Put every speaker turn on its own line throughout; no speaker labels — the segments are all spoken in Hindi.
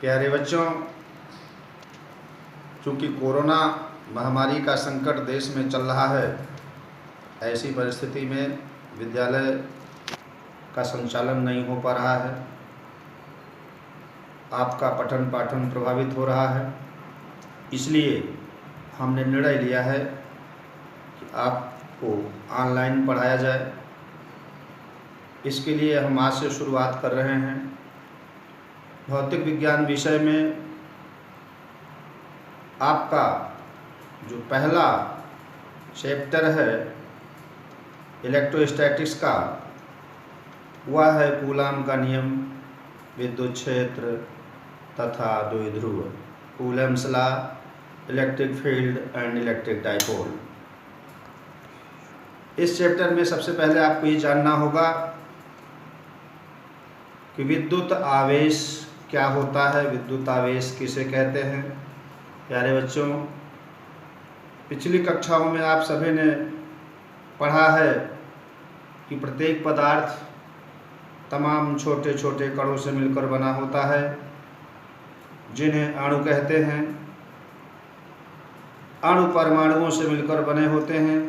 प्यारे बच्चों, चूँकि कोरोना महामारी का संकट देश में चल रहा है, ऐसी परिस्थिति में विद्यालय का संचालन नहीं हो पा रहा है। आपका पठन पाठन प्रभावित हो रहा है। इसलिए हमने निर्णय लिया है कि आपको ऑनलाइन पढ़ाया जाए। इसके लिए हम आज से शुरुआत कर रहे हैं। भौतिक विज्ञान विषय में आपका जो पहला चैप्टर है इलेक्ट्रोस्टैटिक्स का, वह है कूलाम का नियम, विद्युत क्षेत्र तथा द्विध्रुव, Coulomb's law, electric field and electric dipole. इस चैप्टर में सबसे पहले आपको ये जानना होगा कि विद्युत आवेश क्या होता है, विद्युत आवेश किसे कहते हैं। प्यारे बच्चों, पिछली कक्षाओं में आप सभी ने पढ़ा है कि प्रत्येक पदार्थ तमाम छोटे छोटे कणों से मिलकर बना होता है, जिन्हें अणु कहते हैं। अणु परमाणुओं से मिलकर बने होते हैं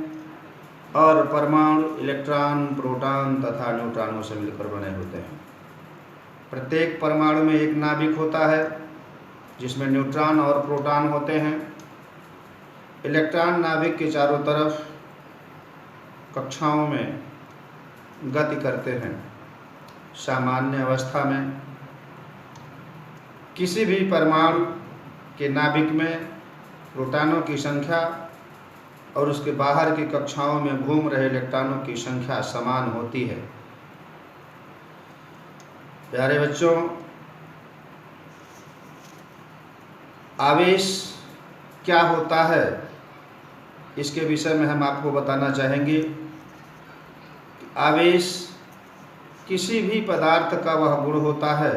और परमाणु इलेक्ट्रॉन, प्रोटॉन तथा न्यूट्रॉनों से मिलकर बने होते हैं। प्रत्येक परमाणु में एक नाभिक होता है जिसमें न्यूट्रॉन और प्रोटॉन होते हैं। इलेक्ट्रॉन नाभिक के चारों तरफ कक्षाओं में गति करते हैं। सामान्य अवस्था में किसी भी परमाणु के नाभिक में प्रोटॉनों की संख्या और उसके बाहर की कक्षाओं में घूम रहे इलेक्ट्रॉनों की संख्या समान होती है। प्यारे बच्चों, आवेश क्या होता है, इसके विषय में हम आपको बताना चाहेंगे। आवेश किसी भी पदार्थ का वह गुण होता है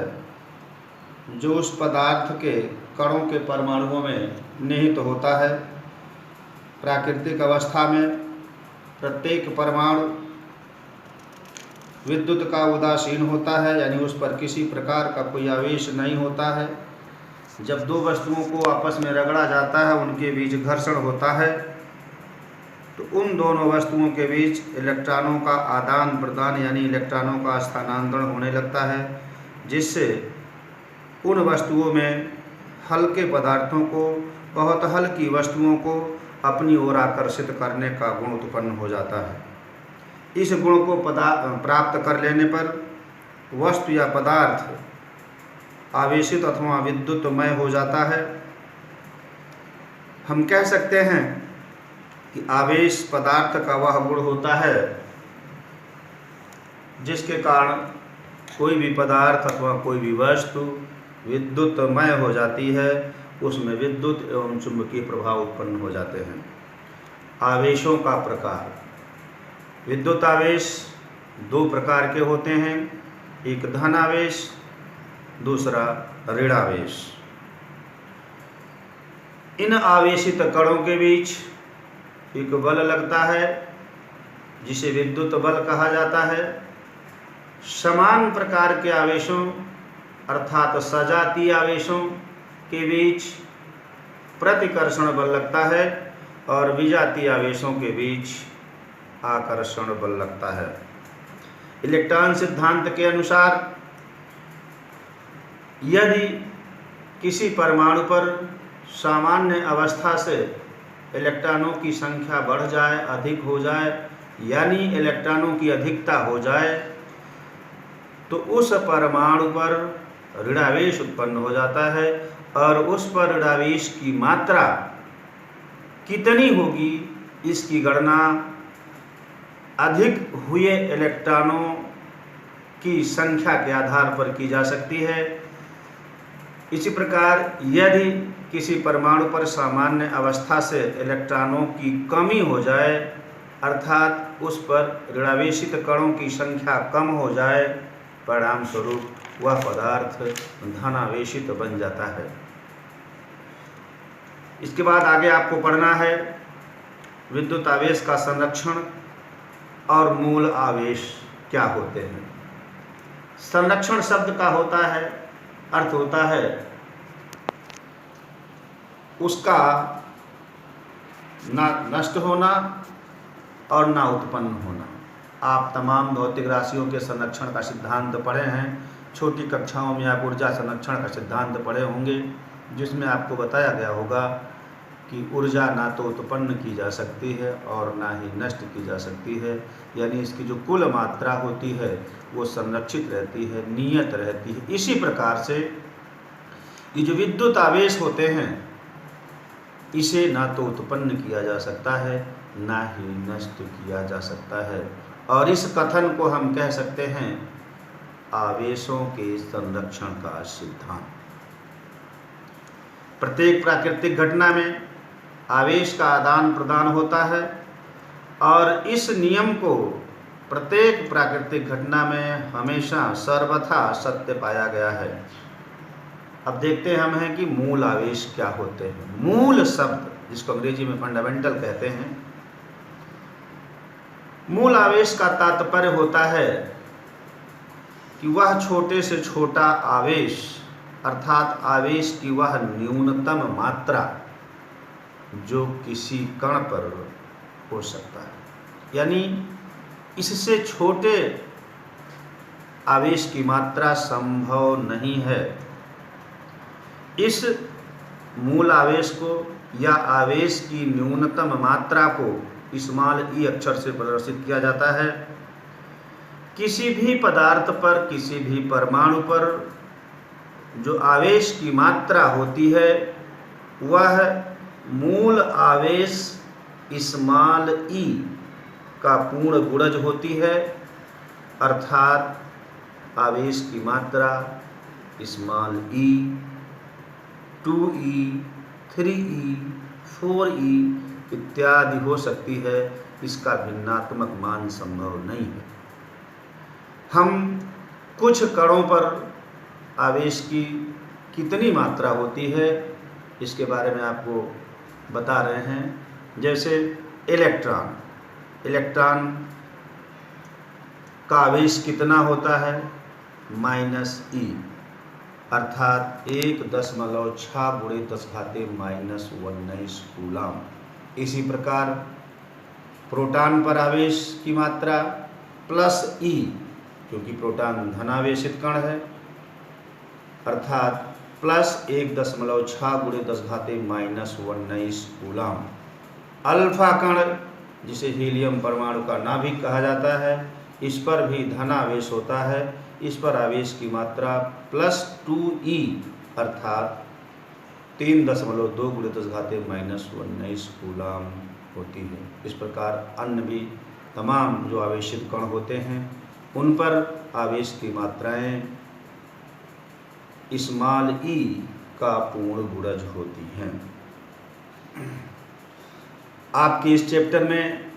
जो उस पदार्थ के कणों के परमाणुओं में निहित होता है। प्राकृतिक अवस्था में प्रत्येक परमाणु विद्युत का उदासीन होता है, यानी उस पर किसी प्रकार का कोई आवेश नहीं होता है। जब दो वस्तुओं को आपस में रगड़ा जाता है, उनके बीच घर्षण होता है, तो उन दोनों वस्तुओं के बीच इलेक्ट्रॉनों का आदान प्रदान यानी इलेक्ट्रॉनों का स्थानांतरण होने लगता है, जिससे उन वस्तुओं में हल्के पदार्थों को बहुत हल्की वस्तुओं को अपनी ओर आकर्षित करने का गुण उत्पन्न हो जाता है। इस गुण को प्राप्त कर लेने पर वस्तु या पदार्थ आवेशित अथवा विद्युतमय हो जाता है। हम कह सकते हैं कि आवेश पदार्थ का वह गुण होता है जिसके कारण कोई भी पदार्थ अथवा कोई भी वस्तु विद्युतमय हो जाती है, उसमें विद्युत एवं चुंबकीय प्रभाव उत्पन्न हो जाते हैं। आवेशों का प्रकार। विद्युत आवेश दो प्रकार के होते हैं, एक धन आवेश, दूसरा ऋण आवेश। इन आवेशित कणों के बीच एक बल लगता है जिसे विद्युत बल कहा जाता है। समान प्रकार के आवेशों अर्थात सजातीय आवेशों के बीच प्रतिकर्षण बल लगता है और विजातीय आवेशों के बीच आकर्षण बल लगता है। इलेक्ट्रॉन सिद्धांत के अनुसार यदि किसी परमाणु पर सामान्य अवस्था से इलेक्ट्रॉनों की संख्या बढ़ जाए, अधिक हो जाए, यानी इलेक्ट्रॉनों की अधिकता हो जाए, तो उस परमाणु पर ऋणावेश उत्पन्न हो जाता है और उस पर ऋणावेश की मात्रा कितनी होगी, इसकी गणना अधिक हुए इलेक्ट्रॉनों की संख्या के आधार पर की जा सकती है। इसी प्रकार यदि किसी परमाणु पर सामान्य अवस्था से इलेक्ट्रॉनों की कमी हो जाए, अर्थात उस पर ऋणावेशित कणों की संख्या कम हो जाए, परिणाम स्वरूप वह पदार्थ धनावेशित बन जाता है। इसके बाद आगे आपको पढ़ना है विद्युत आवेश का संरक्षण और मूल आवेश क्या होते हैं। संरक्षण शब्द का होता है अर्थ होता है उसका ना नष्ट होना और ना उत्पन्न होना। आप तमाम भौतिक राशियों के संरक्षण का सिद्धांत पढ़े हैं। छोटी कक्षाओं में आप ऊर्जा संरक्षण का सिद्धांत पढ़े होंगे, जिसमें आपको बताया गया होगा कि ऊर्जा ना तो उत्पन्न की जा सकती है और ना ही नष्ट की जा सकती है, यानी इसकी जो कुल मात्रा होती है वो संरक्षित रहती है, नियत रहती है। इसी प्रकार से ये जो विद्युत आवेश होते हैं, इसे ना तो उत्पन्न किया जा सकता है ना ही नष्ट किया जा सकता है, और इस कथन को हम कह सकते हैं आवेशों के संरक्षण का सिद्धांत। प्रत्येक प्राकृतिक घटना में आवेश का आदान प्रदान होता है और इस नियम को प्रत्येक प्राकृतिक घटना में हमेशा सर्वथा सत्य पाया गया है। अब देखते हम हैं कि मूल आवेश क्या होते हैं। मूल शब्द, जिसको अंग्रेजी में फंडामेंटल कहते हैं, मूल आवेश का तात्पर्य होता है कि वह छोटे से छोटा आवेश, अर्थात आवेश की वह न्यूनतम मात्रा जो किसी कण पर हो सकता है, यानी इससे छोटे आवेश की मात्रा संभव नहीं है। इस मूल आवेश को या आवेश की न्यूनतम मात्रा को स्मॉल ई अक्षर से प्रदर्शित किया जाता है। किसी भी पदार्थ पर, किसी भी परमाणु पर जो आवेश की मात्रा होती है वह मूल आवेश स्मॉल ई का पूर्ण गुणज होती है, अर्थात आवेश की मात्रा स्मॉल ई, 2e, 3e, 4e इत्यादि हो सकती है। इसका भिन्नात्मक मान संभव नहीं है। हम कुछ कणों पर आवेश की कितनी मात्रा होती है इसके बारे में आपको बता रहे हैं। जैसे इलेक्ट्रॉन का आवेश कितना होता है, -e, अर्थात 1.6 × 10⁻⁻19 कूलाम। इसी प्रकार प्रोटॉन पर आवेश की मात्रा +e, क्योंकि प्रोटॉन धनावेशित कण है, अर्थात +1.6 × 10⁻⁻19 कूलाम। अल्फा कण, जिसे हीलियम परमाणु का नाभिक कहा जाता है, इस पर भी धनावेश होता है। इस पर आवेश की मात्रा +2e, अर्थात 3.2 × 10⁻⁻19 कूलाम होती है। इस प्रकार अन्य भी तमाम जो आवेशित कण होते हैं उन पर आवेश की मात्राएं स्मॉल ई का पूर्ण गुणज होती हैं। आपके इस चैप्टर में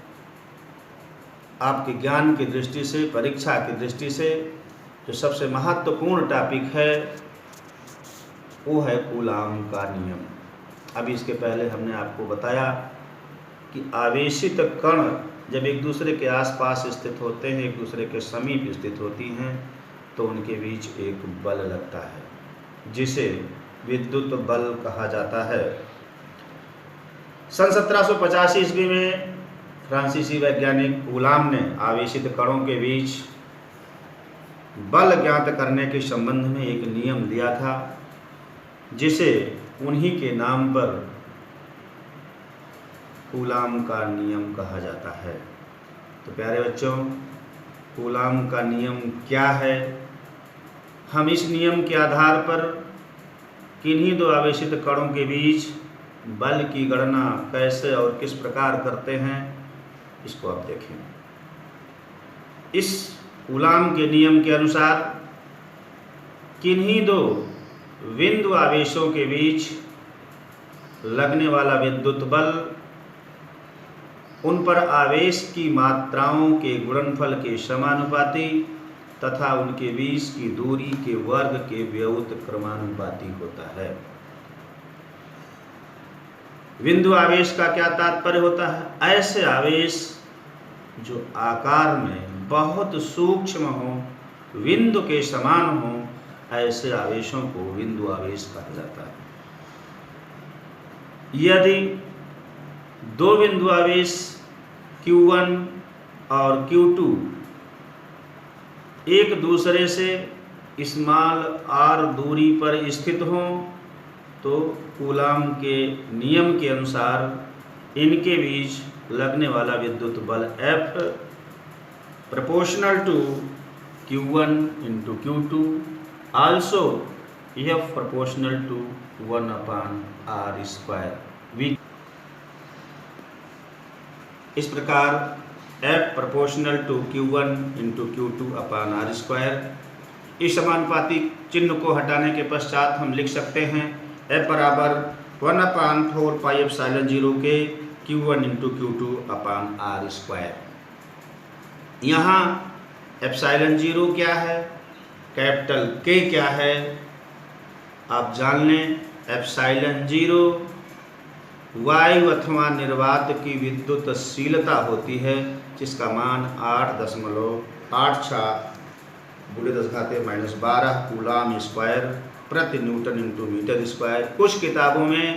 आपके ज्ञान की दृष्टि से, परीक्षा की दृष्टि से जो सबसे महत्वपूर्ण टॉपिक है वो है कूलाम का नियम। अभी इसके पहले हमने आपको बताया कि आवेशित कण जब एक दूसरे के आसपास स्थित होते हैं, एक दूसरे के समीप स्थित होती हैं, तो उनके बीच एक बल लगता है जिसे विद्युत बल कहा जाता है। सन 1785 ईस्वी में फ्रांसीसी वैज्ञानिक कूलाम ने आवेशित कणों के बीच बल ज्ञात करने के संबंध में एक नियम दिया था, जिसे उन्हीं के नाम पर कूलाम का नियम कहा जाता है। तो प्यारे बच्चों, कूलाम का नियम क्या है? हम इस नियम के आधार पर किन्हीं दो आवेशित कणों के बीच बल की गणना कैसे और किस प्रकार करते हैं, इसको आप देखें। इस कूलाम के नियम के अनुसार किन्हीं दो बिंदु आवेशों के बीच लगने वाला विद्युत बल उन पर आवेश की मात्राओं के गुणनफल के समानुपाती तथा उनके बीच की दूरी के वर्ग के व्युत्क्रमानुपाती होता है। बिंदु आवेश का क्या तात्पर्य होता है? ऐसे आवेश जो आकार में बहुत सूक्ष्म हो, बिंदु के समान हो, ऐसे आवेशों को बिंदु आवेश कहा जाता है। यदि दो बिंदु आवेश Q1 और Q2 एक दूसरे से स्मॉल r दूरी पर स्थित हों तो कूलाम के नियम के अनुसार इनके बीच लगने वाला विद्युत बल F proportional to Q1 into Q2 also F proportional to 1/r square. इस प्रकार F proportional to Q1 into Q2/r square. इस समानुपाती चिन्ह को हटाने के पश्चात हम लिख सकते हैं F बराबर 1/4 पाई एप्सिलॉन 0 के Q1 into Q2/r स्क्वायर। यहाँ एप्सिलॉन 0 क्या है, कैपिटल K क्या है, आप जान लें। एप्सिलॉन 0 वायु अथवा निर्वात की विद्युतशीलता होती है जिसका मान 8.86 × 10⁻12 कूलाम स्क्वायर प्रति न्यूटन इंटू मीटर स्क्वायर। कुछ किताबों में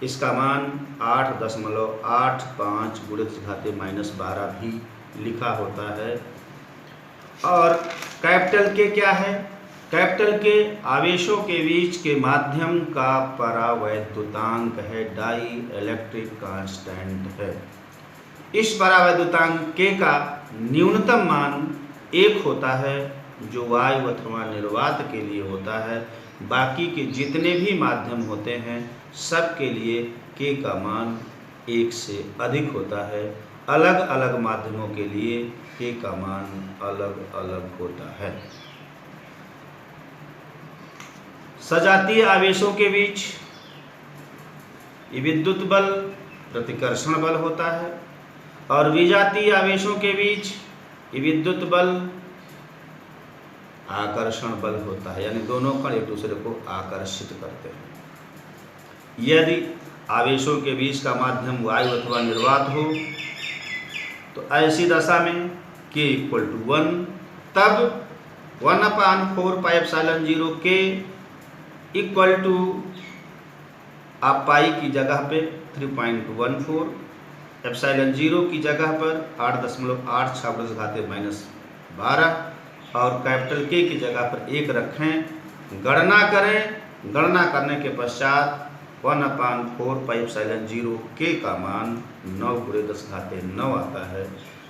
इसका मान 8.85 × 10⁻12 भी लिखा होता है। और कैपिटल के क्या है, कैपिटल के आवेशों के बीच के माध्यम का परावैद्युतांक है, डाई इलेक्ट्रिक कांस्टेंट है। इस परावैद्युतांक के का न्यूनतम मान 1 होता है जो वायु अथवा निर्वात के लिए होता है। बाकी के जितने भी माध्यम होते हैं सब के लिए के का मान 1 से अधिक होता है। अलग अलग माध्यमों के लिए के का मान अलग अलग होता है। सजातीय आवेशों के बीच विद्युत बल प्रतिकर्षण बल होता है और विजातीय आवेशों के बीच विद्युत बल आकर्षण बल होता है, यानी दोनों कण एक दूसरे को आकर्षित करते हैं। यदि आवेशों के बीच का माध्यम वायु अथवा निर्वात हो तो ऐसी दशा में K = 1, तब 1/4 pi epsilon 0 K equal to आप पाई की जगह पे 3.14, एप्सिलॉन 0 की जगह पर 8.86 × 10⁻12 और कैपिटल K की जगह पर 1 रखें। गणना करें, गणना करने के पश्चात 1/4 पाई एप्सिलॉन 0 K का मान 9 × 10⁻9 आता है।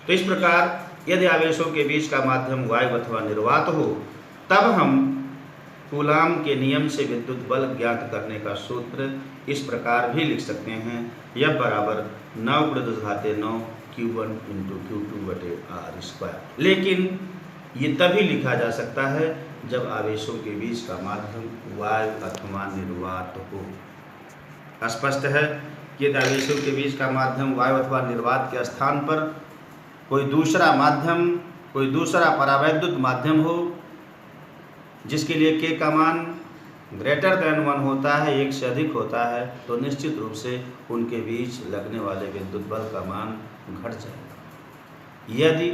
तो इस प्रकार यदि आवेशों के बीच का माध्यम वायु अथवा निर्वात हो तब हम कूलाम के नियम से विद्युत बल ज्ञात करने का सूत्र इस प्रकार भी लिख सकते हैं, F बराबर 9 × 10⁻9 Q1 × Q2/r स्क्वायर। लेकिन ये तभी लिखा जा सकता है जब आवेशों के बीच का माध्यम वायु अथवा निर्वात हो। स्पष्ट है कि यदि आवेशों के बीच का माध्यम वायु अथवा निर्वात के स्थान पर कोई दूसरा माध्यम, कोई दूसरा परावैद्युत माध्यम हो जिसके लिए K का मान >1 होता है, 1 से अधिक होता है, तो निश्चित रूप से उनके बीच लगने वाले विद्युत बल का मान घट जाएगा। यदि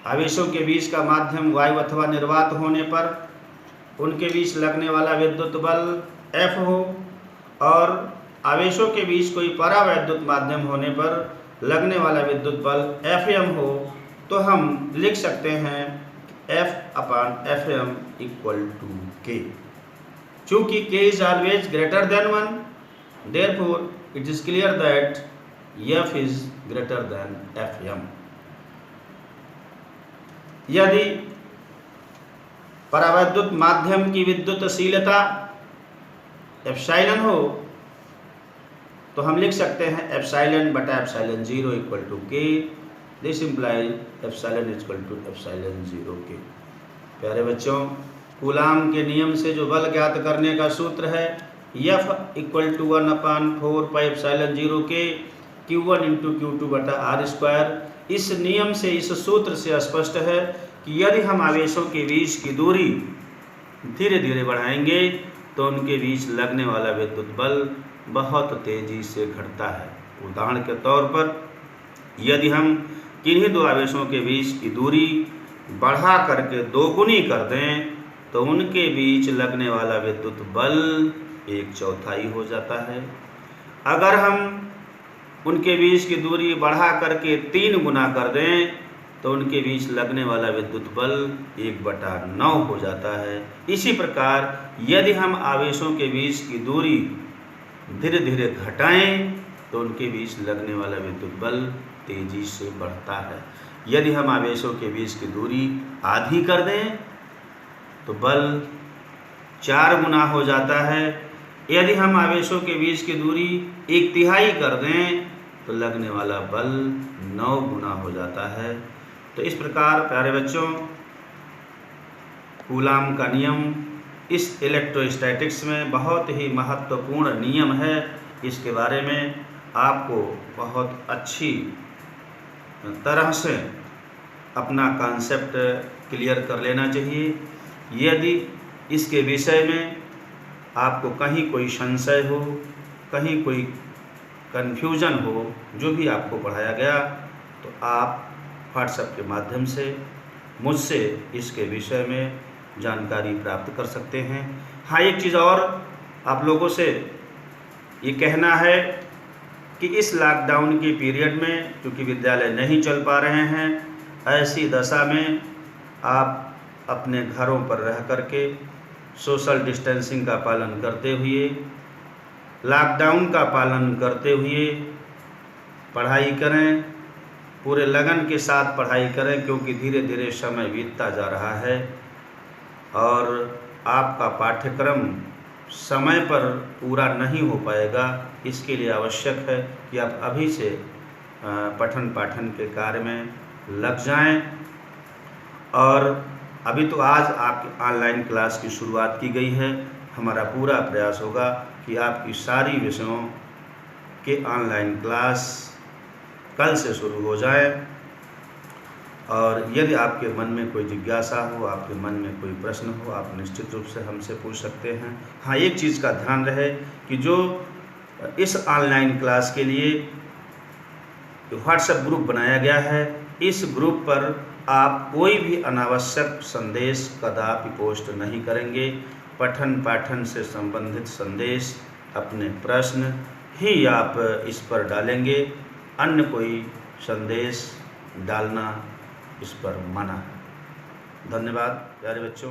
आवेशों के बीच का माध्यम वायु अथवा निर्वात होने पर उनके बीच लगने वाला विद्युत बल F हो और आवेशों के बीच कोई परावैद्युत माध्यम होने पर लगने वाला विद्युत बल Fm हो, तो हम लिख सकते हैं F/Fm = K। चूँकि K is always greater than 1, therefore it is clear that F is greater than Fm। यदि परावैद्युत माध्यम की विद्युतशीलता एप्सिलॉन हो तो हम लिख सकते हैं एप्सिलॉन/एप्सिलॉन 0 = K। This implies epsilon = epsilon 0 K। प्यारे बच्चों, कूलाम के नियम से जो बल ज्ञात करने का सूत्र है F = 1/4 pi epsilon 0 K Q1 × Q2/r square. इस नियम से, इस सूत्र से स्पष्ट है कि यदि हम आवेशों के बीच की दूरी धीरे धीरे बढ़ाएंगे तो उनके बीच लगने वाला विद्युत बल बहुत तेजी से घटता है। उदाहरण के तौर पर यदि हम किन्हीं दो आवेशों के बीच की दूरी बढ़ा करके 2 गुनी कर दें तो उनके बीच लगने वाला विद्युत बल 1/4 हो जाता है। अगर हम उनके बीच की दूरी बढ़ा करके 3 गुना कर दें तो उनके बीच लगने वाला विद्युत बल 1/9 हो जाता है। इसी प्रकार यदि हम आवेशों के बीच की दूरी धीरे धीरे घटाएं तो उनके बीच लगने वाला विद्युत बल तेजी से बढ़ता है। यदि हम आवेशों के बीच की दूरी आधी कर दें तो बल 4 गुना हो जाता है। यदि हम आवेशों के बीच की दूरी 1/3 कर दें तो लगने वाला बल 9 गुना हो जाता है। तो इस प्रकार प्यारे बच्चों, कूलाम का नियम इस इलेक्ट्रोस्टैटिक्स में बहुत ही महत्वपूर्ण नियम है। इसके बारे में आपको बहुत अच्छी तरह से अपना कॉन्सेप्ट क्लियर कर लेना चाहिए। यदि इसके विषय में आपको कहीं कोई संशय हो, कहीं कोई कन्फ्यूजन हो, जो भी आपको पढ़ाया गया, तो आप व्हाट्सएप के माध्यम से मुझसे इसके विषय में जानकारी प्राप्त कर सकते हैं। हाँ, एक चीज़ और आप लोगों से ये कहना है कि इस लॉकडाउन के पीरियड में क्योंकि विद्यालय नहीं चल पा रहे हैं, ऐसी दशा में आप अपने घरों पर रह करके सोशल डिस्टेंसिंग का पालन करते हुए, लॉकडाउन का पालन करते हुए पढ़ाई करें। पूरे लगन के साथ पढ़ाई करें क्योंकि धीरे धीरे समय बीतता जा रहा है और आपका पाठ्यक्रम समय पर पूरा नहीं हो पाएगा। इसके लिए आवश्यक है कि आप अभी से पठन पाठन के कार्य में लग जाएं। और अभी तो आज आपकी ऑनलाइन क्लास की शुरुआत की गई है। हमारा पूरा प्रयास होगा कि आपकी सारी विषयों के ऑनलाइन क्लास कल से शुरू हो जाए। और यदि आपके मन में कोई जिज्ञासा हो, आपके मन में कोई प्रश्न हो, आप निश्चित रूप से हमसे पूछ सकते हैं। हाँ, एक चीज़ का ध्यान रहे कि जो इस ऑनलाइन क्लास के लिए व्हाट्सएप ग्रुप बनाया गया है, इस ग्रुप पर आप कोई भी अनावश्यक संदेश कदापि पोस्ट नहीं करेंगे। पठन पाठन से संबंधित संदेश, अपने प्रश्न ही आप इस पर डालेंगे। अन्य कोई संदेश डालना इस पर मना है। धन्यवाद प्यारे बच्चों।